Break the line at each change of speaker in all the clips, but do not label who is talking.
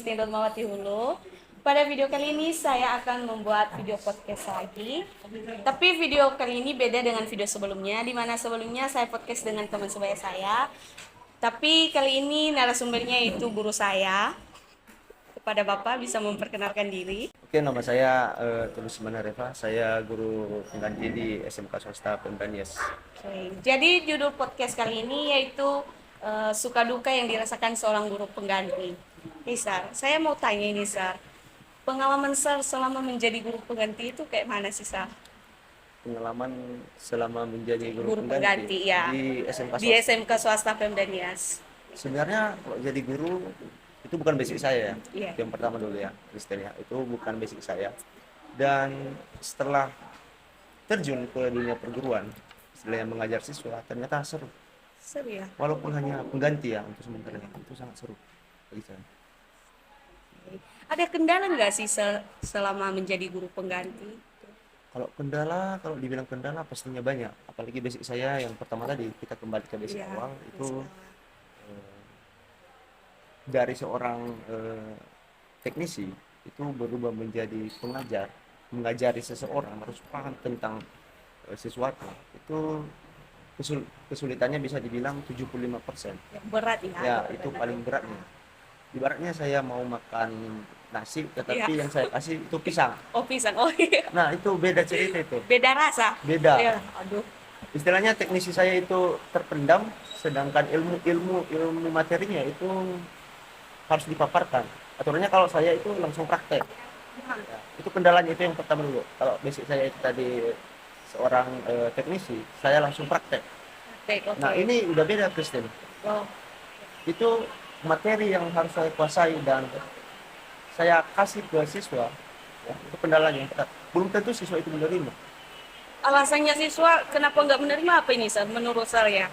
Christine Dotmawati Hulu. Pada video kali ini saya akan membuat video podcast lagi. Tapi video kali ini beda dengan video sebelumnya, di mana sebelumnya saya podcast dengan teman sebaya saya. Tapi kali ini narasumbernya itu guru saya. Kepada Bapak bisa memperkenalkan diri.
Oke, nama saya Tulus Manareva. Saya guru pengganti di SMK Swasta Pemda Nias.
Oke. Jadi judul podcast kali ini yaitu suka duka yang dirasakan seorang guru pengganti. Sar, saya mau tanya ini Sar, pengalaman Sar selama menjadi guru pengganti itu kayak mana sih Sar?
Pengalaman selama menjadi guru
Guru pengganti ya
di SMK
di
Swasta.
SMK Swasta Pemda Nias.
Sebenarnya kalau jadi guru itu bukan basic saya ya.
Iya.
Yang pertama dulu ya, Kristen ya. Itu bukan basic saya. Dan setelah terjun ke dunia perguruan, setelah mengajar siswa, ternyata seru.
Seru ya.
Walaupun hanya pengganti ya untuk sementara itu sangat seru bagi saya.
Ada kendala nggak sih selama menjadi guru pengganti?
Kalau dibilang kendala pastinya banyak. Apalagi basic saya yang pertama tadi, kita kembali ke basic
Iya,
awal itu
basic awal.
eh, dari seorang teknisi itu berubah menjadi pengajar, mengajari seseorang harus paham tentang sesuatu. Itu kesulitannya bisa dibilang 75%.
Berat ya.
Ya, itu paling beratnya. Ibaratnya saya mau makan nasi tetapi
Iya.
yang saya kasih itu pisang.
Oh pisang, oh iya.
Nah, itu beda cerita itu.
Beda rasa.
Beda.
Iya, aduh.
Istilahnya teknisi saya itu terpendam, sedangkan ilmu materinya itu harus dipaparkan. Aturannya kalau saya itu langsung praktek. Ya, itu kendalanya itu yang pertama dulu. Kalau basic saya itu tadi seorang teknisi, saya langsung praktek.
Oke.
Nah, ini udah beda, Kristen.
Oh,
Itu materi yang harus saya kuasai dan saya kasih ke siswa. Ya, itu kendalanya. Belum tentu siswa itu menerima.
alasannya siswa kenapa nggak menerima apa ini Sar? Menurut saya.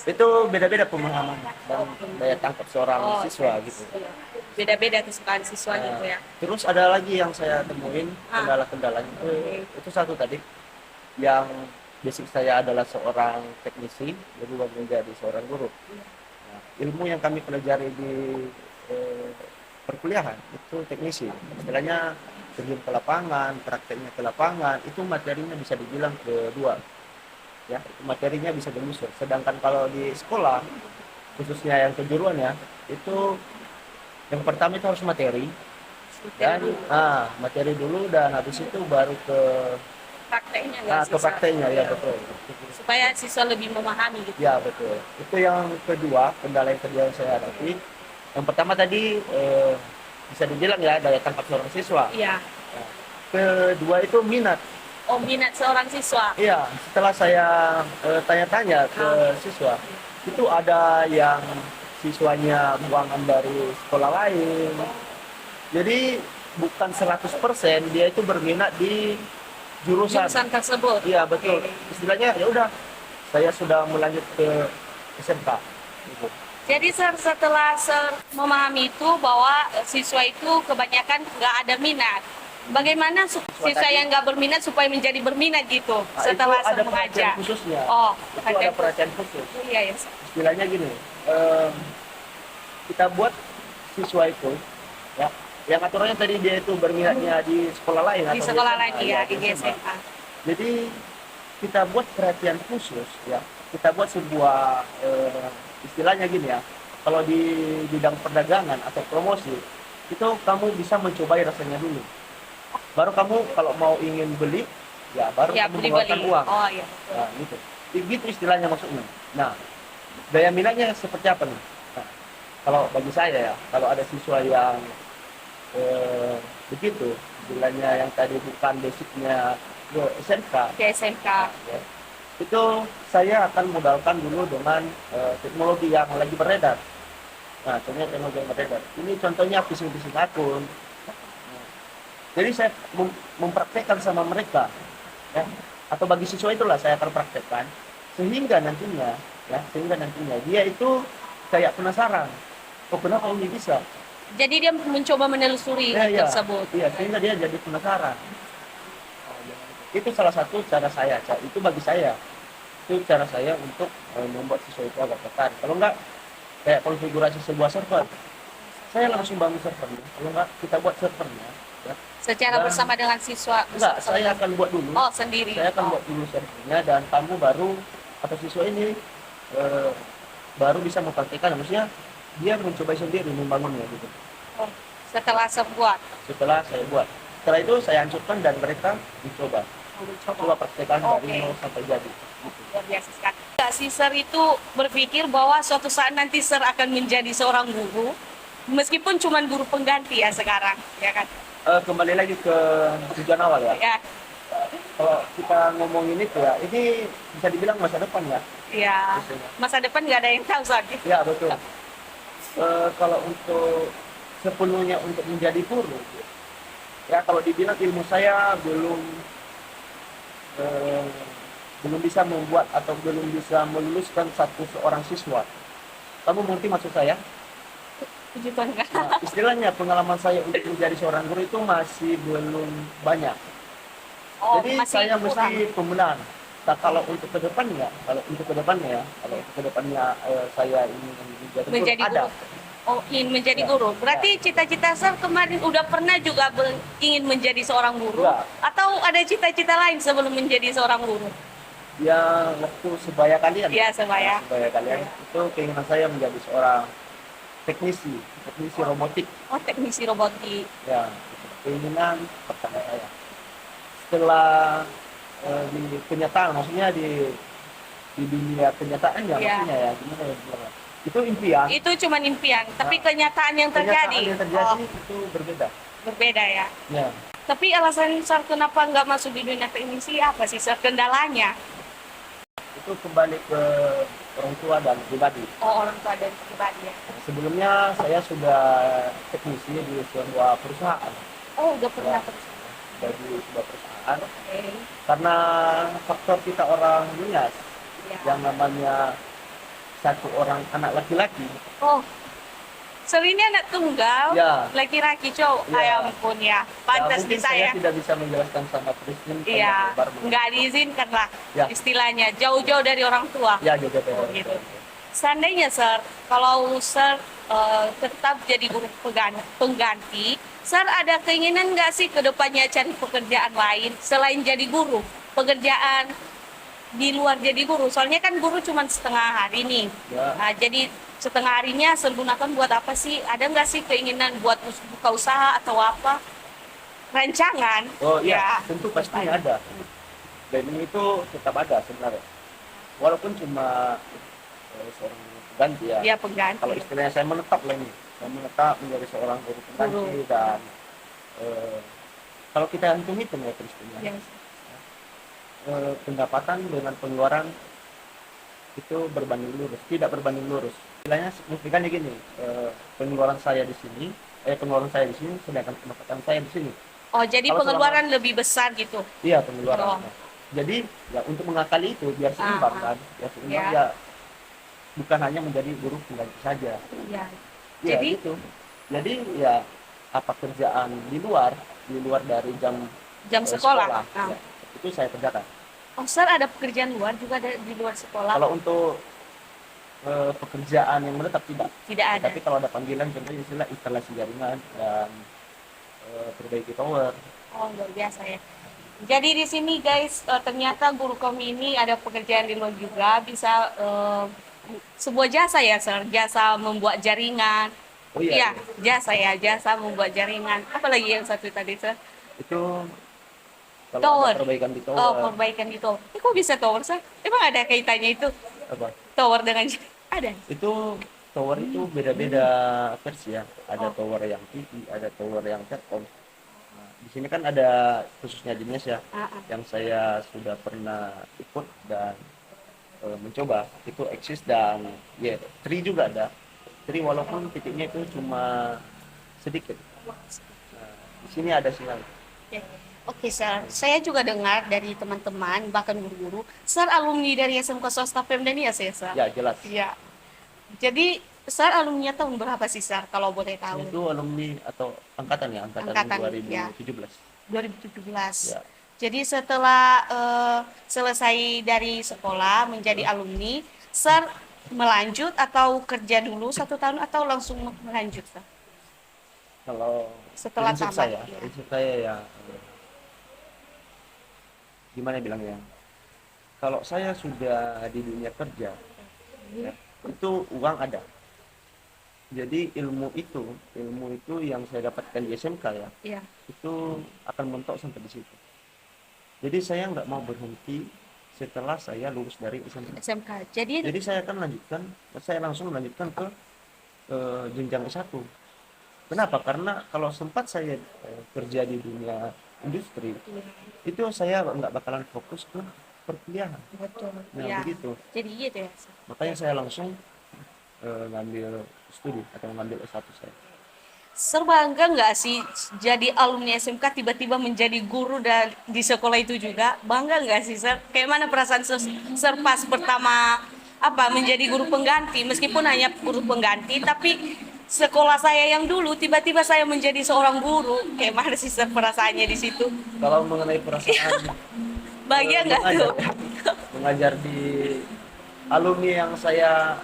Itu beda-beda pemahaman dan daya tangkap seorang siswa gitu.
Iya. Beda-beda kesukaan siswa
Nah,
gitu ya.
terus ada lagi yang saya temuin kendala-kendalanya itu satu tadi yang basic saya adalah seorang teknisi berubah menjadi seorang guru. Nah, ilmu yang kami pelajari di perkuliahan itu teknisi, istilahnya terjun ke lapangan, prakteknya ke lapangan, itu materinya bisa dibilang kedua, ya itu materinya bisa menyusul. Sedangkan kalau di sekolah khususnya yang kejuruan ya, itu yang pertama itu harus materi dan materi dulu dan habis itu baru ke
Prakteknya nggak
ke prakteknya ya betul.
supaya siswa lebih memahami gitu.
Ya betul. Itu yang kedua, kendala yang kedua yang saya hadapi. Yang pertama tadi bisa dibilang ya daya tangkap seorang siswa.
Iya.
Nah, kedua itu minat.
Oh minat seorang siswa.
Iya, setelah saya tanya-tanya ke siswa, itu ada yang siswanya buangan dari sekolah lain. Jadi bukan 100% dia itu berminat di jurusan
tersebut.
Iya betul. Istilahnya ya udah, saya sudah melanjut ke SMK. Gitu.
Jadi setelah memahami itu bahwa siswa itu kebanyakan nggak ada minat. Bagaimana siswa yang nggak berminat supaya menjadi berminat gitu setelah
itu ada
mengajar?
perhatian khususnya.
Oh,
Itu ada perhatian khusus.
Iya ya.
Istilahnya gini, kita buat siswa itu, ya, yang aturannya tadi dia itu berminatnya di sekolah lain
Di
atau
sekolah
SMA,
lain ya, di
SMA.
SMA.
Jadi kita buat perhatian khusus, ya, kita buat sebuah istilahnya gini ya, kalau di bidang perdagangan atau promosi itu kamu bisa mencobai rasanya dulu. Baru kamu kalau mau ingin beli, ya baru
Ya,
kamu
beli.
mengeluarkan uang.
Oh iya.
Nah, gitu. Gitu istilahnya maksudnya. Nah, daya minatnya seperti apa nih? Nah, kalau bagi saya ya, kalau ada siswa yang begitu, istilahnya yang tadi bukan basicnya ke SMK,
Di SMK.
ya, itu saya akan modalkan dulu dengan teknologi yang lagi beredar. Nah, contohnya teknologi yang beredar. Ini contohnya phishing akun. Jadi saya mempraktekkan sama mereka, ya, atau bagi siswa itulah saya akan praktekkan sehingga nantinya dia itu kayak penasaran, oh kenapa ini bisa?
Jadi dia mencoba menelusuri tersebut.
Iya, sehingga dia jadi penasaran. Itu salah satu cara saya, itu bagi saya, itu cara saya untuk membuat siswa itu agak tertarik. Kalau enggak, kayak konfigurasi sebuah server. saya langsung bangun servernya. Kalau nggak kita buat servernya, ya.
Secara
Dan-
bersama dengan siswa?
Enggak,
bersama
saya akan buat dulu.
Oh, sendiri?
Saya akan buat dulu servernya dan kamu baru atau siswa ini eh, baru bisa mempraktikkan. Maksudnya dia mencoba sendiri membangunnya gitu.
Oh, setelah sebuah
Setelah saya buat. Setelah itu saya hancurkan dan mereka mencoba. Coba praktekkan dari nol sampai jadi. Gitu.
Luar biasa sekali. Nggak sih Sir itu berpikir bahwa suatu saat nanti Sir akan menjadi seorang guru, meskipun cuma guru pengganti ya sekarang, ya kan?
Kembali lagi ke tujuan awal ya.
Ya,
Kalau kita ngomongin itu ya, ini bisa dibilang masa depan ya.
ya. Masa depan nggak ada yang tahu soalnya.
Ya betul. Kalau untuk sepenuhnya untuk menjadi guru, ya kalau dibilang ilmu saya eh, belum bisa membuat atau belum bisa meluluskan seorang siswa. Kamu mengerti maksud saya?
Puji Tuhan, Kak.
Nah, istilahnya pengalaman saya untuk menjadi seorang guru itu masih belum banyak.
Oh,
Jadi
masih
saya
kurang.
mesti pembenahan. Nah, kalau untuk kedepannya, saya ingin
Menjadi
ada.
guru. Oh, ingin menjadi
Ya.
guru. Berarti cita-cita Sir kemarin udah pernah juga ingin menjadi seorang guru?
Ya.
Atau ada cita-cita lain sebelum menjadi seorang guru?
Ya waktu sebaya kalian.
Iya, sebaya.
Sebaya kalian itu keinginan saya menjadi seorang teknisi robotik.
Oh, teknisi robotik.
Ya, keinginan pertama saya. Setelah di kenyataan, maksudnya di dunia kenyataan ya,
Iya.
maksudnya ya gimana ya bilangnya. Itu impian.
Itu cuma impian, tapi
Nah,
kenyataan yang terjadi,
Kenyataan yang terjadi
oh,
itu berbeda.
berbeda ya.
Ya,
Tapi alasan Sir kenapa nggak masuk di dunia teknisi apa sih Sir? Kendalanya?
itu kembali ke orang tua dan pribadi.
Oh, orang tua dan pribadi ya.
Sebelumnya saya sudah teknisi di sebuah perusahaan,
Oh, udah pernah
Ya.
terus.
dari sebuah perusahaan.
Oke.
Karena faktor kita orang Nias
Ya.
yang namanya satu orang anak laki-laki,
Oh, Sir ini anak tunggal,
Ya.
laki-laki cowok.
Ya.
Ya ampun ya, pantas
mungkin
kita
saya
ya.
tidak bisa menjelaskan sama Kristin
Iya, nggak diizinkan lah
Ya.
istilahnya, jauh-jauh dari orang tua.
Ya juga beda.
Oh, gitu. Seandainya Sir, kalau Sir tetap jadi guru pengganti, Sir ada keinginan nggak sih ke depannya cari pekerjaan lain selain jadi guru? Pekerjaan di luar jadi guru, soalnya kan guru cuma setengah hari nih.
Ya.
Nah, jadi setengah harinya Sir gunakan buat apa sih? Ada nggak sih keinginan buat buka usaha atau apa? Rancangan?
Oh
Ya.
iya, tentu pastinya ada. Dan itu tetap ada sebenarnya. Walaupun cuma seorang pengganti ya.
Ya, pengganti.
Kalau istilahnya saya menetap lah ini. Saya menetap menjadi seorang guru pengganti
Guru.
dan kalau kita hitung-hitung ya Kristin ya,
Ya.
pendapatan dengan pengeluaran itu berbanding lurus, tidak berbanding lurus. Istilahnya signifikannya gini, pengeluaran saya di sini, sedangkan pendapatan saya di sini.
Oh, jadi
Kalau
pengeluaran lebih besar gitu.
Iya pengeluaran.
Oh.
Jadi ya untuk mengakali itu biar seimbang
Ah,
kan, biar seimbang
Ya.
ya bukan hanya menjadi guru pengganti saja.
Ya.
Ya
Jadi
gitu. Jadi ya apa kerjaan di luar dari jam
jam sekolah.
ya, itu saya kerjakan.
Oh, Sir ada pekerjaan luar juga di luar sekolah?
Kalau untuk pekerjaan yang menetap
Tidak ada.
tapi kalau ada panggilan contohnya istilah instalasi jaringan dan perbaiki tower.
Oh, luar biasa ya. Jadi di sini guys, ternyata guru kami ini ada pekerjaan di luar juga, bisa sebuah jasa ya, Sir, jasa membuat jaringan.
Oh iya,
Iya, jasa membuat jaringan. Apalagi yang satu tadi, Sir?
itu kalau
Tower.
ada perbaikan di tower.
Oh, perbaikan di tower. Kok bisa tower, Sir? Emang ada kaitannya itu
Apa?
tower dengan ada?
Itu tower itu beda-beda versi ya. Ada
Oh.
tower yang tinggi, ada tower yang telkom. Nah, di sini kan ada khususnya jenis ya, yang saya sudah pernah ikut dan mencoba itu eksis dan ya tri juga ada. Tri walaupun titiknya itu cuma sedikit. Nah, di sini ada sinyal.
Oke, Sir. Saya juga dengar dari teman-teman, bahkan guru-guru, Sir alumni dari SMK Swasta Pemda ya, Sir?
Ya jelas.
Iya. Jadi, Sir alumni tahun berapa sih, Sir, kalau boleh tahu?
Itu alumni atau angkatan ya, angkatan
Angkatan,
2017.
2017.
Ya.
Jadi setelah selesai dari sekolah menjadi alumni, Sir melanjut atau kerja dulu 1 tahun atau langsung melanjut, Sir?
Kalau
setelah
prinsip
tamat?
saya,
Ya.
prinsip saya ya gimana bilangnya? Kalau saya sudah di dunia kerja, ya, itu uang ada. Jadi ilmu itu yang saya dapatkan di SMK ya,
Iya.
itu akan mentok sampai di situ. Jadi saya nggak mau berhenti setelah saya lulus dari SMK.
SMK. Jadi
Jadi saya langsung melanjutkan ke jenjang S1. Kenapa? Karena kalau sempat saya kerja di dunia industri, itu saya nggak bakalan fokus ke perkuliahan.
betul.
Nah,
Ya.
begitu.
Jadi gitu ya.
Makanya saya langsung ngambil studi atau ngambil S1 saya.
Bangga nggak sih jadi alumni SMK tiba-tiba menjadi guru dan di sekolah itu juga? Bangga nggak sih, Sir? Kayak mana perasaan Sir pas pertama menjadi guru pengganti, meskipun hanya guru pengganti, tapi sekolah saya yang dulu tiba-tiba saya menjadi seorang guru. Kayak mana sih, Sir, perasaannya di situ?
Kalau mengenai perasaan
Bahagia nggak
mengajar,
tuh?
mengajar di alumni yang saya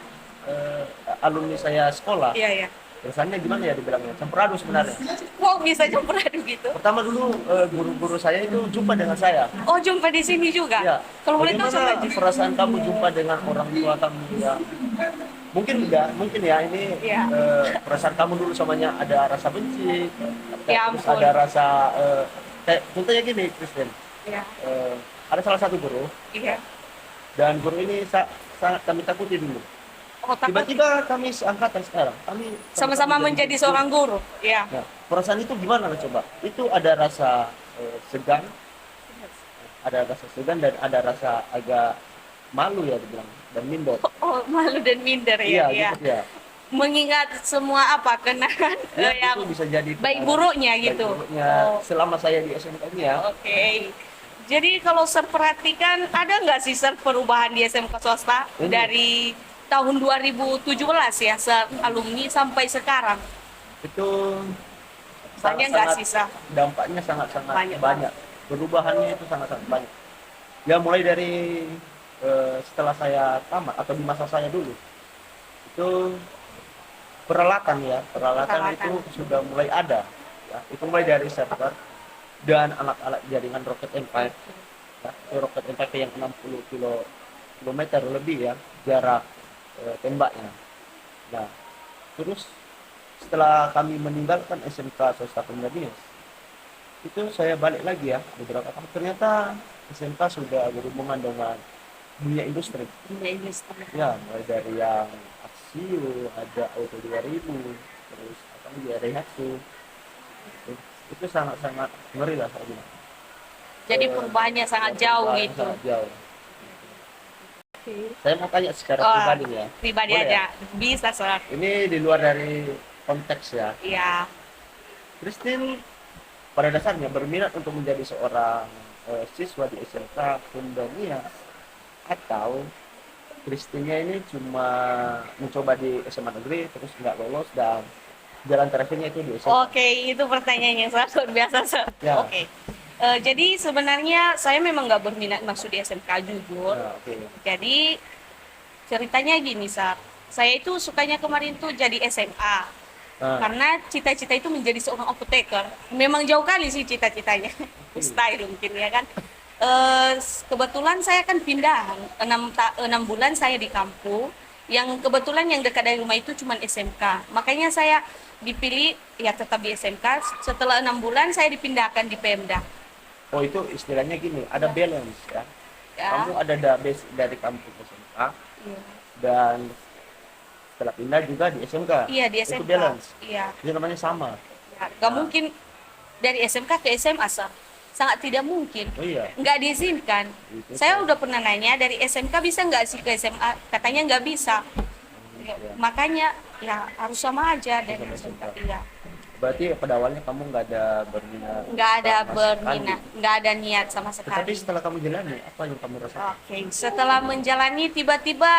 alumni saya sekolah,
Iya, iya.
rasanya gimana ya dibilangnya? Campur aduk sebenarnya.
Kok bisa campur aduk gitu?
Pertama dulu guru-guru saya itu jumpa dengan saya.
Oh, jumpa di sini juga?
Ya,
Kalau boleh tahu
bagaimana
sama
perasaan kamu jumpa dengan orang tua kamu yang mungkin ya ini
Iya.
perasaan kamu dulu samanya ada rasa benci,
Ya
terus
ampun.
ada rasa kayak contohnya gini, Kristen.
Iya.
Ada salah satu guru
Iya.
dan guru ini sangat kami takuti dulu.
Oh, takut
Tiba-tiba kami seangkatan sekarang, kami
sama-sama menjadi seorang guru. Iya.
Nah, perasaan itu gimana coba? Itu ada rasa segan, dan ada rasa agak malu ya dibilang dan minder.
Oh, malu dan minder
Iya,
ya. Iya.
gitu ya.
Mengingat semua kenangan
Ya,
yang
itu bisa jadi
baik buruknya gitu.
baik buruknya
Oh,
selama saya di SMK ini ya.
oke. Jadi kalau Sir perhatikan ada nggak sih Sir perubahan di SMK swasta
Ini.
dari tahun 2017 ya Sir alumni sampai sekarang?
Itu
Banyak nggak sih Sir?
dampaknya sangat-sangat
Banyak
banyak. Perubahannya itu sangat-sangat banyak. Ya mulai dari setelah saya tamat atau di masa saya dulu itu peralatan itu sudah mulai ada ya. Itu mulai dari server dan alat-alat jaringan rocket Empire ya. Itu rocket Empire yang 60 kilometer lebih ya jarak tembaknya. Nah, terus setelah kami meninggalkan SMK Swasta Pemda itu saya balik lagi ya beberapa tahun, ternyata SMK sudah berhubungan dengan dunia industri ya, mulai dari yang Axio, ada Auto 2000, terus apa lagi ada Daihatsu. Itu sangat-sangat ngeri lah saya bilang.
Jadi perubahannya sangat jauh
Perubahannya
gitu.
sangat jauh. Saya mau tanya secara
Oh,
pribadi ya.
pribadi
Boleh
aja.
ya?
Bisa Sir.
Ini di luar dari konteks ya.
Iya.
Christine pada dasarnya berminat untuk menjadi seorang siswa di SMK Pemda atau Christine-nya ini cuma mencoba di SMA negeri terus nggak lolos dan jalan terakhirnya itu di SMK.
Oke, itu pertanyaannya sangat luar biasa, Sir.
Ya.
Oke. Jadi sebenarnya saya memang nggak berminat masuk di SMK jujur.
Nah, oke.
Jadi ceritanya gini, Sar. Saya itu sukanya kemarin tuh jadi SMA.
Nah,
Karena cita-cita itu menjadi seorang apoteker. Memang jauh kali sih cita-citanya. Mustahil mungkin ya kan. Kebetulan saya kan pindahan 6 bulan saya di kampung. Yang kebetulan yang dekat dari rumah itu cuma SMK. Makanya saya dipilih ya tetap di SMK. Setelah 6 bulan saya dipindahkan di Pemda.
oh itu istilahnya gini, ada balance ya.
Ya.
Kamu ada base dari kampus SMK
Iya.
dan setelah pindah juga di SMK.
Iya di
Itu
SMK.
balance.
Iya.
Itu namanya sama.
Ya, nggak mungkin dari SMK ke SMA, Sir. Sangat tidak mungkin.
Oh iya.
Nggak diizinkan.
Itu
Saya udah pernah nanya dari SMK bisa nggak sih ke SMA? Katanya nggak bisa. Ya,
ya.
makanya ya harus sama aja dari
Sama
SMK.
SMK.
Iya.
Berarti pada awalnya kamu nggak ada berminat.
Nggak ada
sama
berminat,
sekali.
nggak ada niat sama
Tetapi
sekali.
setelah kamu jalani, apa yang kamu rasakan?
Oke, setelah menjalani tiba-tiba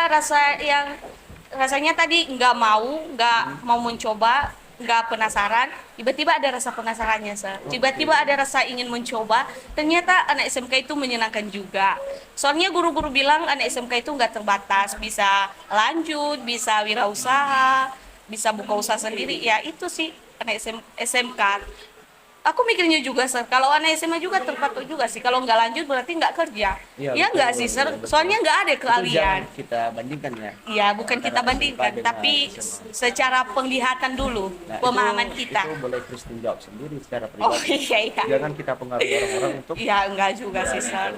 rasanya tadi nggak mau mencoba, nggak penasaran. Tiba-tiba ada rasa penasarannya, Sir. Tiba-tiba ada rasa ingin mencoba. Ternyata anak SMK itu menyenangkan juga. Soalnya guru-guru bilang anak SMK itu nggak terbatas, bisa lanjut, bisa wirausaha, bisa buka usaha sendiri. Ya itu sih anak SMK. Aku mikirnya juga Sir, kalau anak SMA juga terpatok juga sih, kalau nggak lanjut berarti nggak kerja.
Iya,
Ya
betul,
nggak sih Sir,
iya, betul.
soalnya nggak ada
Itu jangan
keahlian.
kita bandingkan ya,
Iya, bukan kita
antara SMK
bandingkan,
dengan
tapi
SMA.
secara penglihatan dulu,
Nah,
pemahaman
itu
kita.
boleh Kristen jawab sendiri secara
Oh
pribadi.
iya iya.
Jangan kita pengaruhi orang-orang untuk
Iya, enggak juga sih Sir.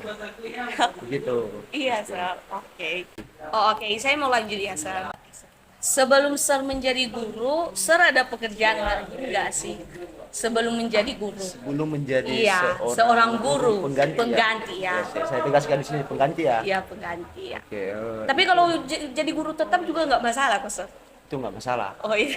begitu.
Iya Sir, oke. Oh oke, saya mau lanjut ya Sir. Sebelum Sir menjadi guru, Sir ada pekerjaan lagi enggak sih? Sebelum menjadi guru.
Sebelum menjadi
Iya, seorang guru
pengganti
ya.
ya. Saya tegaskan di sini pengganti ya.
Iya, pengganti ya.
Oke,
Tapi kalau jadi guru tetap juga nggak masalah kok, Sir.
itu nggak masalah.
Oh iya.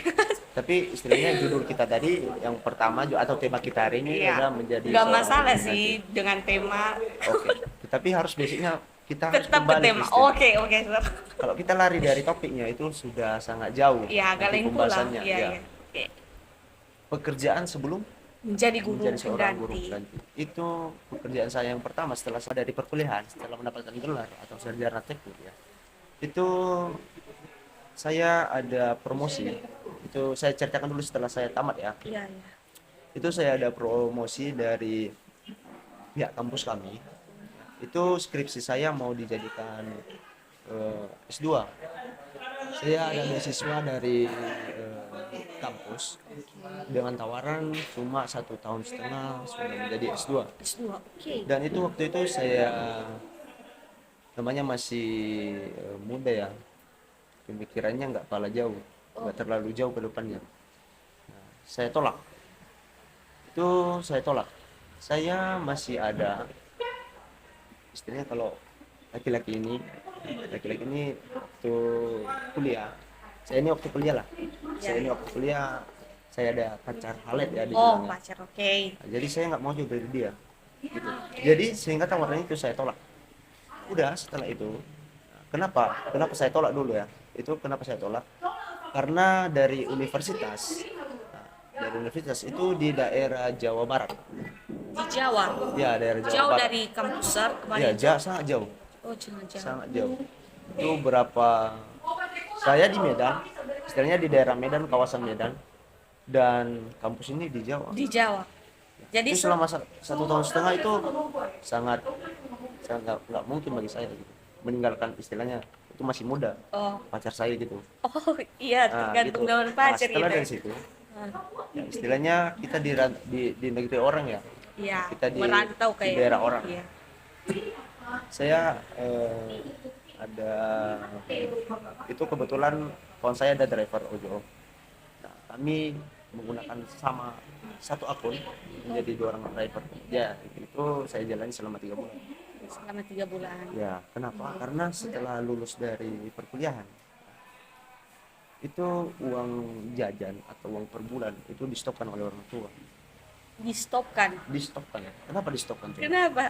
Tapi istilahnya judul kita tadi yang pertama atau tema kita hari ini
Iya.
adalah menjadi
Nggak
seorang
masalah
pengganti.
sih dengan tema.
Oke, tapi harus basicnya kita harus
Tetap ke
kembali
tema.
Kristen.
Oke, oke, Sir.
Kalau kita lari dari topiknya itu sudah sangat jauh.
Iya, agak
nanti
lengkul lah.
pembahasannya.
Iya,
Ya.
iya. Oke.
Pekerjaan sebelum
Menjadi guru
menjadi seorang guru
pengganti.
pengganti. Itu pekerjaan saya yang pertama setelah saya dari perkuliahan, setelah mendapatkan gelar atau sarjana teknik ya. Itu saya ada promosi. Itu saya ceritakan dulu setelah saya tamat ya.
Iya, iya.
Itu saya ada promosi dari pihak kampus kami. Itu skripsi saya mau dijadikan S2. Saya ada beasiswa dari kampus dengan tawaran cuma 1,5 tahun sudah menjadi S2.
S2. Oke.
Dan itu waktu itu saya namanya masih muda ya, pemikirannya nggak kalah jauh, nggak terlalu jauh ke depannya. Nah, saya tolak. Itu saya tolak. Saya masih ada istilahnya kalau laki-laki ini waktu kuliah. Saya ini waktu kuliah lah. Saya ini waktu kuliah saya ada pacar halet ya
Oh,
dibilangnya.
pacar. Oke.
Nah, jadi saya nggak mau jauh dari dia. Gitu. Jadi sehingga tawaran itu saya tolak. Udah setelah itu, kenapa saya tolak dulu ya? Itu kenapa saya tolak? Karena dari universitas, itu di daerah Jawa Barat.
Di Jawa.
Ya, daerah Jawa
Jauh
Barat.
dari kampus Sir
Ya,
kemarin.
sangat jauh,
Oh, cuma jauh.
sangat jauh. Itu berapa? Saya di Medan, istilahnya di daerah Medan, kawasan Medan, dan kampus ini di Jawa.
Di Jawa. Jadi
Itu selama 1,5 tahun itu sangat nggak mungkin bagi saya gitu. Meninggalkan istilahnya itu masih muda
oh,
pacar saya gitu.
oh iya,
Nah,
tergantung
gitu.
dengan
Nah,
pacar
setelah
gitu.
dari situ, ya, istilahnya kita di negeri orang ya,
Iya,
kita di
merantau
di
kayak
daerah orang.
Iya.
Saya ada itu kebetulan kawan saya ada driver ojol. Nah, kami menggunakan sama satu akun menjadi 2 orang driver. Ya, itu saya jalani selama 3 bulan.
Selama 3 bulan.
Ya, kenapa? Karena setelah lulus dari perkuliahan, itu uang jajan atau uang per bulan itu di-stopkan oleh orang tua.
Di-stopkan.
Di-stopkan. Kenapa di-stopkan? Coba?
Kenapa?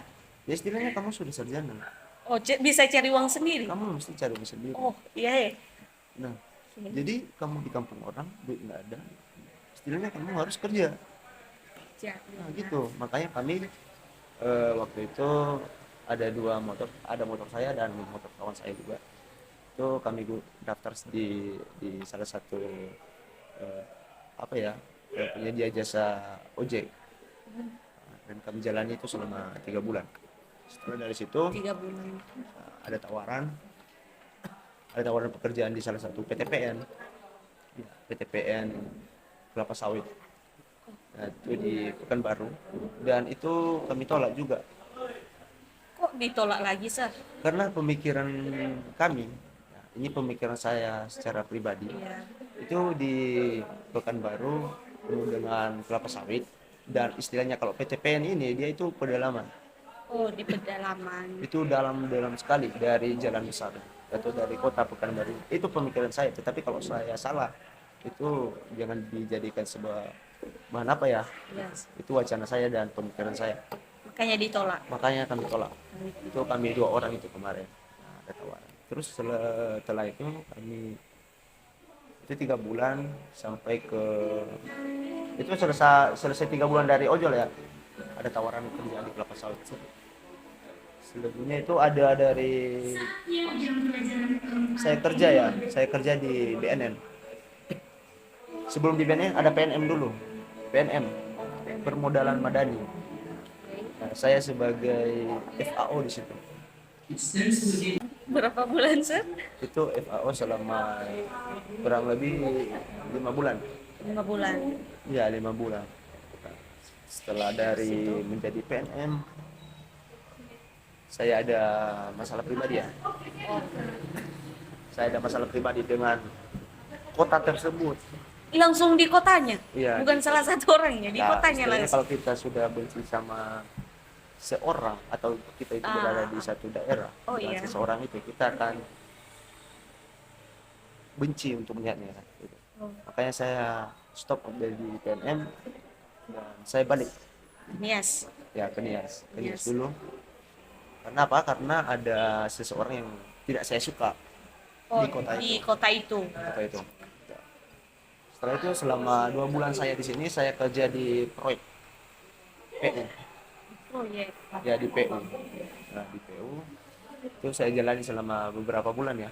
Ya istilahnya kamu sudah sarjana,
Oh, bisa cari uang sendiri.
kamu mesti cari uang sendiri.
Oh, iya ya.
Nah, jadi kamu di kampung orang, duit nggak ada, istilahnya kamu harus kerja. Nah, gitu. Makanya kami waktu itu ada 2 motor, ada motor saya dan motor kawan saya juga. Itu kami daftar di salah satu apa ya, penyedia jasa ojek. Nah, dan kami jalani itu selama 3 bulan. Setelah dari situ
3 bulan.
ada tawaran pekerjaan di salah satu PTPN, ya, PTPN kelapa sawit. Nah, itu di Pekanbaru, dan itu kami tolak juga
Kok ditolak lagi, Sir?
karena pemikiran kami, ya, ini pemikiran saya secara pribadi,
Iya.
itu di Pekanbaru penuh dengan kelapa sawit, dan istilahnya kalau PTPN ini dia itu pedalaman,
Oh, di pedalaman.
itu dalam sekali dari jalan besar atau dari kota Pekanbaru. Itu pemikiran saya, tetapi kalau saya salah itu jangan dijadikan sebuah bahan apa ya,
Yes.
itu wacana saya dan pemikiran saya,
Makanya ditolak.
makanya kami tolak. Itu kami 2 orang itu kemarin. Nah, ada tawaran. Terus setelah itu kami itu 3 bulan sampai ke itu selesai 3 bulan dari ojol ya, ada tawaran kerjaan di kelapa sawit. Selebihnya itu ada dari saya kerja di BNN Sebelum di BNN ada PNM dulu. PNM, permodalan madani. Nah, saya sebagai FAO di situ.
Berapa bulan, Sir?
Itu FAO selama kurang lebih 5 bulan.
5 bulan.
Ya, 5 bulan. Setelah dari menjadi PNM, saya ada masalah pribadi ya. Saya ada masalah pribadi dengan kota tersebut.
Langsung di kotanya?
Iya,
Bukan
di
salah satu orangnya, di
Nah,
kotanya
istilahnya
langsung.
kalau kita sudah benci sama seorang atau kita itu berada di satu daerah
Oh,
dengan
iya.
seseorang itu, kita akan benci untuk melihatnya gitu.
Oh,
Makanya saya stop dari PNM dan saya balik
Nias.
ya ke Nias
Nias.
dulu. Karena apa? Karena ada seseorang yang tidak saya suka
Oh,
di kota
di
itu.
kota itu.
Setelah itu selama 2 bulan saya di sini, saya kerja di proyek PU.
Oh, iya.
Ya, di PU. Nah, di PU itu saya jalani selama beberapa bulan ya.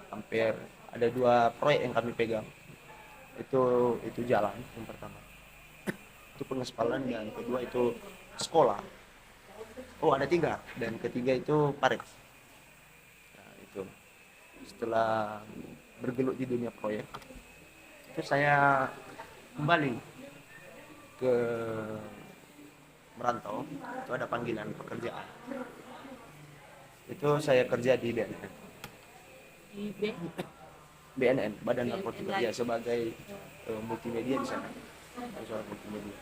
Hampir ada 2 proyek yang kami pegang. Itu jalan yang pertama. Itu pengaspalan, dan kedua itu sekolah. Oh, ada 3, dan ketiga itu parit. Nah, itu setelah bergelut di dunia proyek, itu saya kembali ke merantau. Itu ada panggilan pekerjaan. Itu saya kerja di BNN.
Di
BNN, Badan
BNN
Narkotika,
lagi.
ya, sebagai multimedia di sana. Soal multimedia.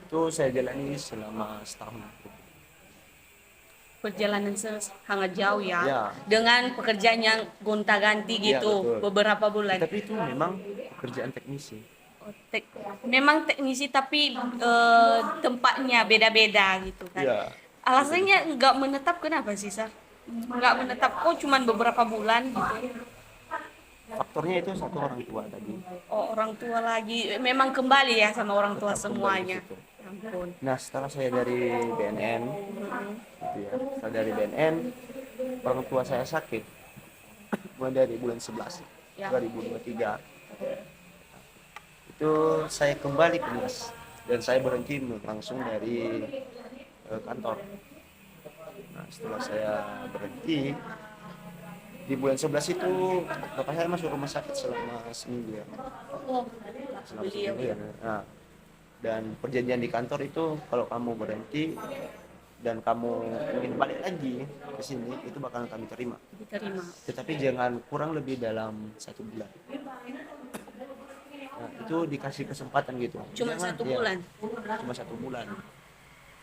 Itu saya jalani selama setahun.
Perjalanan sangat jauh ya.
Ya.
Dengan pekerjaan yang gonta-ganti
Iya,
gitu,
betul.
beberapa bulan.
Tapi itu memang pekerjaan teknisi.
Oh, memang teknisi tapi tempatnya beda-beda gitu kan.
Iya.
Alasannya nggak menetap kenapa sih, Sar? Nggak menetap kok cuman beberapa bulan gitu.
Faktornya itu satu, orang tua tadi.
Oh, orang tua lagi. Memang kembali ya sama orang tua
Tetap kembali
semuanya.
ke situ.
Ya ampun.
Nah, setelah saya dari BNN, gitu ya. Setelah dari BNN, orang tua saya sakit. Mulai dari bulan 11
Ya.
2023. Itu saya kembali ke Nias dan saya berhenti langsung dari kantor. Nah, setelah saya berhenti di bulan 11 itu, bapak saya masuk rumah sakit selama seminggu ya.
Oh,
Selama
beliau
seminggu ya. Nah, dan perjanjian di kantor itu, kalau kamu berhenti dan kamu ingin balik lagi ke sini, itu bakal kami terima.
diterima.
Tetapi jangan kurang lebih dalam 1 bulan. Nah, itu dikasih kesempatan gitu.
Cuma
Jangan,
1 bulan.
Cuma 1 bulan.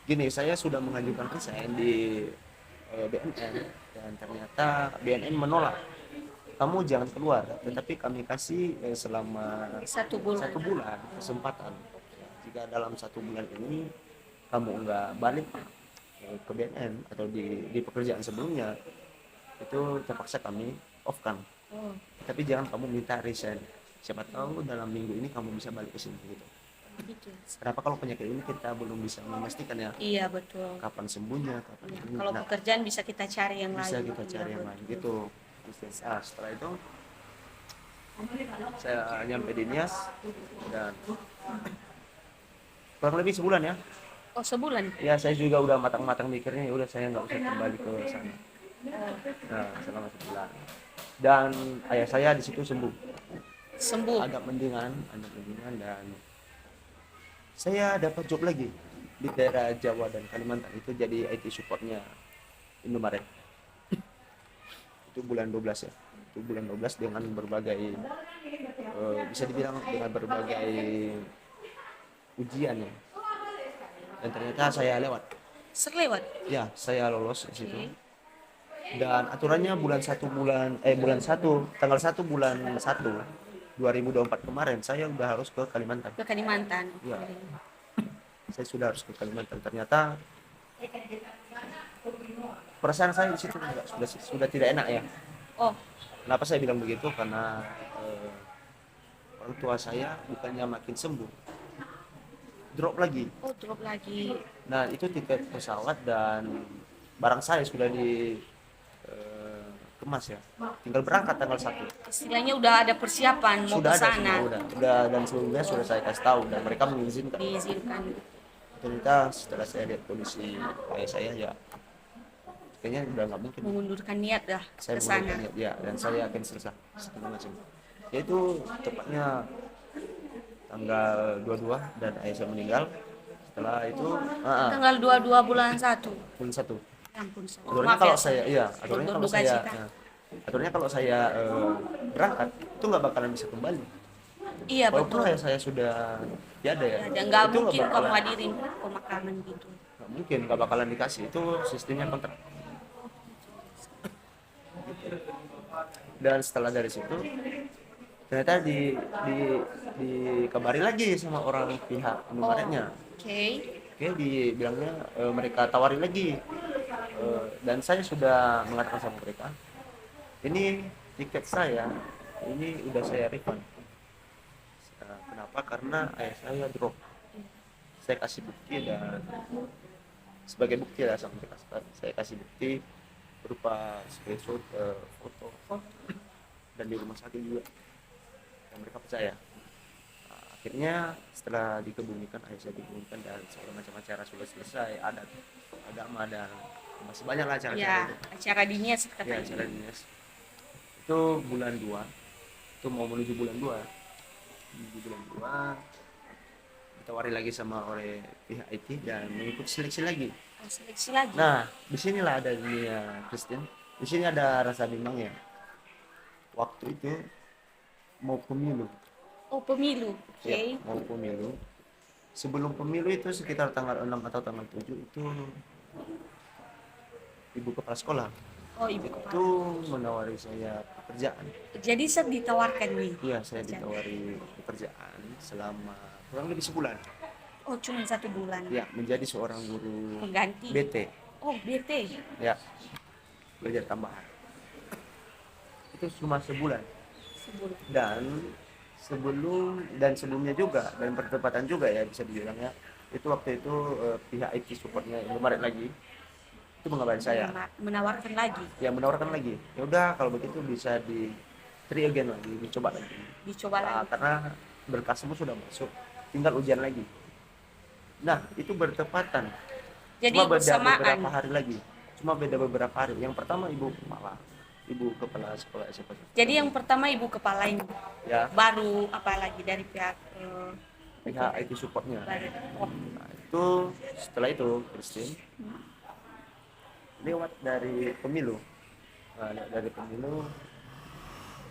Gini, saya sudah mengajukan resign di BNN, dan ternyata BNN menolak. Kamu jangan keluar, tetapi kami kasih selama
1 bulan.
1 bulan kesempatan. Jika dalam 1 bulan ini kamu nggak balik ke BNN atau di pekerjaan sebelumnya, itu terpaksa kami off kan.
Oh,
Tapi jangan kamu minta resign. Siapa tahu dalam minggu ini kamu bisa balik ke sini gitu.
gitu.
Kenapa? Kalau penyakit ini kita belum bisa memastikan ya,
Iya, betul.
kapan sembuhnya, kapan
Ya,
ini.
kalau
Nah,
pekerjaan bisa kita cari yang
bisa
lain.
kita cari
Iya,
yang lain
betul.
gitu. Nah, setelah itu saya nyampe di Nias, dan kurang lebih sebulan ya.
Oh, sebulan.
Ya, saya juga udah matang-matang mikirnya, ya udah saya nggak usah kembali ke sana.
Oh,
Nah, selama sebulan. Dan ayah saya di situ sembuh.
sembuh.
Agak mendingan, dan saya dapat job lagi di daerah Jawa dan Kalimantan, itu jadi IT supportnya Indomaret. Itu bulan 12 ya. Itu bulan 12 dengan berbagai bisa dibilang dengan berbagai ujian ya. Dan ternyata saya lewat.
Serlewat.
Ya, saya lolos di situ.
Oke.
Dan aturannya bulan 1 tanggal 1 bulan 1 2024 kemarin saya udah harus ke Kalimantan.
Ke Kalimantan.
Ya. Saya sudah harus ke Kalimantan. Ternyata perasaan saya di situ sudah tidak enak ya.
Oh,
Kenapa saya bilang begitu? Karena orang tua saya bukannya makin sembuh, drop lagi.
oh, drop lagi.
Nah, itu tiket pesawat dan barang saya sudah dikemas ya. Tinggal berangkat tanggal 1.
Istilahnya udah ada persiapan mau ke
Sudah ada
sana.
semua, udah dan sebelumnya sudah saya kasih tahu dan mereka mengizinkan.
Diizinkan.
Ternyata setelah saya lihat kondisi ayah saya ya kayaknya udah nggak mungkin
Mengundurkan niat dah
saya
ke sana.
mengundurkan niat ya, dan saya yakin selesai segala macam. Yaitu tepatnya tanggal 22 dan ayah saya meninggal. Setelah itu
Tanggal 22 bulan 1.
bulan 1.
Ya ampun, saya.
Aturannya
Maaf
kalau
ya,
saya iya, aturannya kalau
berduka
saya
cita.
ya, aturannya kalau saya berangkat itu nggak bakalan bisa kembali.
Iya
Walaupun
betul.
ayah saya sudah tiada ya.
Ya, nggak
Itu
mungkin kamu
bakalan,
hadirin pemakaman gitu.
nggak mungkin, nggak bakalan dikasih. Itu sistemnya kontrak. Dan setelah dari situ ternyata dikabari lagi sama orang pihak Indomaretnya.
Oke.
Oke, dibilangnya mereka tawari lagi. Dan saya sudah mengatakan sama mereka, ini tiket saya, ini udah saya refund. Kenapa? Karena ayah saya drop. Saya kasih bukti dan sebagai bukti lah sama mereka. Saya kasih bukti berupa screenshot foto dan di rumah sakit juga. Dan mereka percaya. Akhirnya setelah dikebumikan, ayah saya dikebumikan dan segala macam acara sudah selesai, adat agama dan masih banyak lah acara-acara
Ya,
itu.
acara dinas
Ya,
katanya.
acara dinas. Itu bulan 2. Itu mau menuju bulan 2. Di bulan 2 ditawari lagi sama oleh pihak IT dan mengikuti seleksi lagi.
Oh, seleksi lagi.
Nah, disinilah ada dunia Kristen. Di sini ada rasa bimbangnya. Waktu itu mau pemilu.
Oh, pemilu. Oke.
Ya, mau pemilu. Sebelum pemilu itu sekitar tanggal 6 atau tanggal 7 itu ibu kepala sekolah
Oh, ibu kepala.
itu menawari saya pekerjaan.
Jadi saya ditawarkan nih.
Iya, saya
Pekerjaan.
ditawari pekerjaan selama kurang lebih sebulan.
Oh, cuma 1 bulan.
Ya, menjadi seorang guru
Pengganti.
BT.
Oh, BT.
Ya, belajar tambahan. Itu cuma sebulan.
Sebulan.
Dan sebelumnya juga dan bertepatan juga ya bisa dibilang ya. Itu waktu itu pihak IT supportnya Indomaret lagi itu mengabari saya.
Menawarkan lagi.
Ya, menawarkan lagi. Ya udah kalau begitu bisa di try again lagi, dicoba lagi.
Dicoba lagi.
Karena berkasmu sudah masuk, tinggal ujian lagi. Nah, itu bertepatan.
Jadi
Cuma beda
bersamaan.
beberapa hari lagi. Cuma beda beberapa hari. Yang pertama ibu kepala sekolah SMP.
Jadi yang pertama ibu kepala ini.
Ya,
Baru apa lagi dari pihak
pihak IT supportnya.
baru. Oh,
Nah, itu setelah itu Christine lewat dari pemilu. Nah, lewat dari pemilu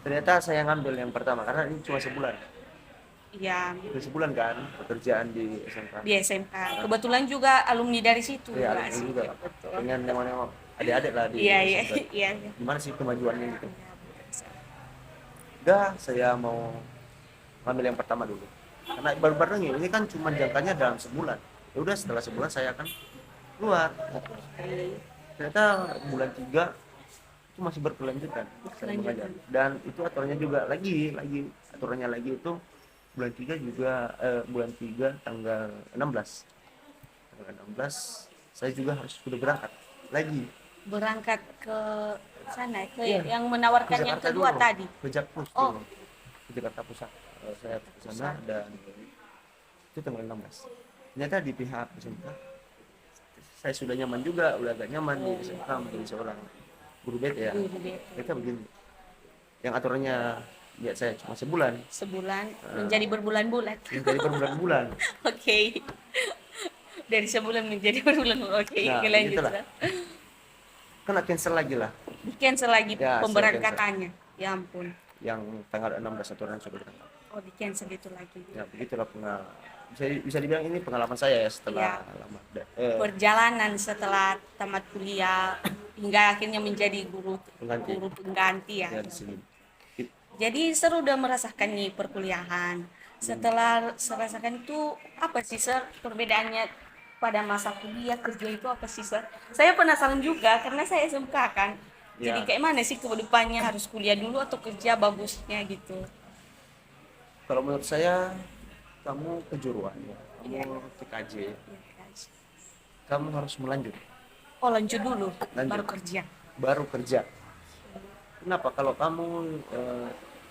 ternyata saya ngambil yang pertama karena ini cuma sebulan.
iya,
Itu sebulan kan pekerjaan di SMK.
di SMK. Kebetulan juga alumni dari situ.
Iya,
Mbak,
ini
sih.
juga
Betul.
pengen nengok-nengok adik-adik lah di
Iya, iya,
SMK.
iya, iya.
Gimana sih kemajuannya gitu. Udah, saya mau ngambil yang pertama dulu. Karena baru-baru ini kan cuma jangkanya dalam sebulan. Ya udah, setelah sebulan saya akan keluar. Ternyata bulan 3 itu masih berkelanjutan saya mengajar. Dan itu aturannya juga lagi aturannya lagi itu bulan 3 juga bulan 3 tanggal 16 saya juga harus sudah berangkat lagi
Berangkat ke sana, ke
Iya,
yang
ke
menawarkan yang
Jakarta
kedua
dulu,
tadi.
ke Jakpus
Oh.
dulu, ke Jakarta Pusat. Saya ke sana dan itu tanggal 16. Ternyata di pihak SMK saya sudah nyaman juga, udah agak nyaman di SMK menjadi seorang guru BT ya.
Guru BT.
Mereka begini, yang aturannya lihat saya cuma sebulan,
Sebulan menjadi berbulan-bulan.
menjadi berbulan-bulan.
Oke. Dari sebulan menjadi berbulan-bulan. Oke,
Nah,
lanjut.
begitulah. Kena cancel lagi lah,
Di cancel lagi
Ya,
pemberangkatannya. Ya ampun.
yang tanggal 16 aturan sudah berangkat.
Oh, di cancel itu lagi.
Ya begitulah bisa dibilang ini pengalaman saya ya setelah
Iya.
lama.
Perjalanan setelah tamat kuliah hingga akhirnya menjadi guru pengganti ya.
Ya di sini.
Jadi seru udah merasakan nih perkuliahan. Setelah merasakan itu apa sih Sir perbedaannya pada masa kuliah kerja itu apa sih Sir? Saya penasaran juga karena saya SMK kan. Jadi
Ya.
kayak mana sih kedepannya harus kuliah dulu atau kerja bagusnya gitu?
Kalau menurut saya kamu kejuruan ya,
Iya.
kamu TKJ,
Ya, guys.
kamu harus melanjut,
Oh lanjut dulu
Lanjut.
baru kerja.
baru kerja. Kenapa? Kalau kamu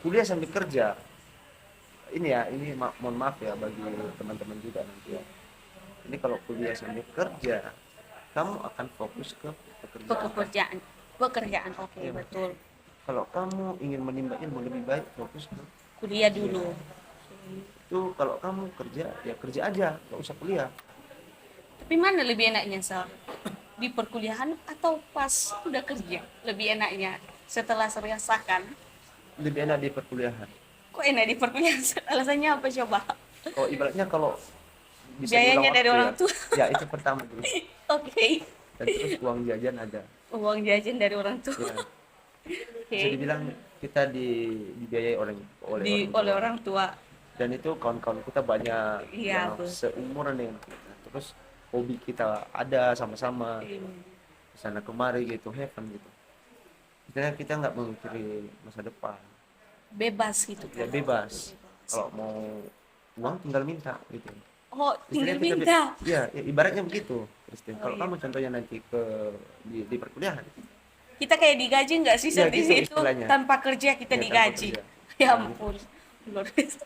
kuliah sambil kerja, ini mohon maaf ya bagi teman-teman juga nanti ya. Ini kalau kuliah sambil kerja, kamu akan fokus ke pekerjaan.
Pekerjaan, oke,
Iya.
betul.
Kalau kamu ingin menimba ilmu lebih baik, fokus ke
Kuliah dulu.
itu. Kalau kamu kerja, ya kerja aja, nggak usah kuliah.
Tapi mana lebih enaknya, Sal? Di perkuliahan atau pas udah kerja? Lebih enaknya setelah rasakan.
Lebih enak di perkuliahan.
Kok enak di perkuliahan? Alasannya apa coba?
Kalau ibaratnya kalau bisa
Biayanya
diulang
dari
waktu
orang
ya,
tua.
ya itu pertama dulu.
Oke.
Dan terus uang jajan ada.
Uang jajan dari orang tua.
Ya,
Oke.
bisa dibilang kita dibiayai
Oleh orang tua.
dan itu kawan-kawan kita banyak
Iya,
yang seumuran dengan kita, terus hobi kita ada sama-sama sana kemari gitu, have fun gitu. Kita nggak memikiri masa depan,
Bebas gitu
ya
kan.
bebas. Kalau mau uang tinggal minta gitu.
Oh, tinggal
Istilahnya
minta.
ya ibaratnya begitu, Christine.
Oh,
Kalau
iya.
kamu contohnya nanti di perkuliahan,
Kita kayak digaji nggak sih
Ya,
di
gitu
situ?
istilahnya.
Tanpa kerja kita
Ya, tanpa
digaji.
kerja.
Ya
Ya,
ampun. Luar biasa.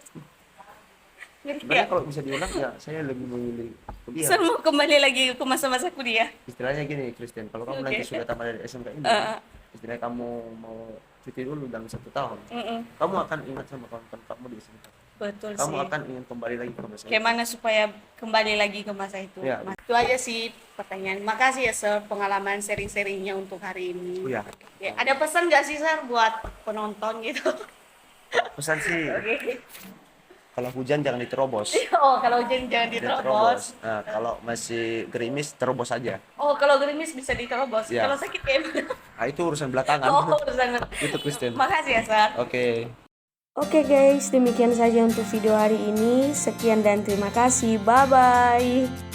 Ngerti
sebenarnya
ya?
kalau bisa diulang ya saya lebih memilih kuliah.
Saya mau kembali lagi ke masa-masa kuliah.
Istilahnya gini, Christian, kalau kamu
Oke.
nanti sudah tamat dari SMK ini, istilahnya kamu mau cuti dulu dalam 1 tahun,
Mm-mm.
kamu akan ingat sama kawan-kawan kamu di SMK.
Betul
Kamu
sih.
akan ingin kembali lagi ke masa itu.
Gimana supaya kembali lagi ke masa itu?
Ya.
Itu aja sih pertanyaan. Makasih ya, Sir, pengalaman sharing-sharingnya untuk hari ini.
Oh, ya.
Ya, ada pesan nggak sih, Sir, buat penonton gitu?
Pesan sih,
Oke.
kalau hujan jangan diterobos.
Oh, kalau hujan jangan diterobos.
Nah, kalau masih gerimis, terobos aja.
Oh, kalau gerimis bisa diterobos.
Ya.
Kalau sakit kayak mana?
Nah, itu urusan belakangan.
Oh, urusan.
Itu, Christian.
Makasih ya, Sir.
Oke.
Oke guys, demikian saja untuk video hari ini. Sekian dan terima kasih. Bye-bye.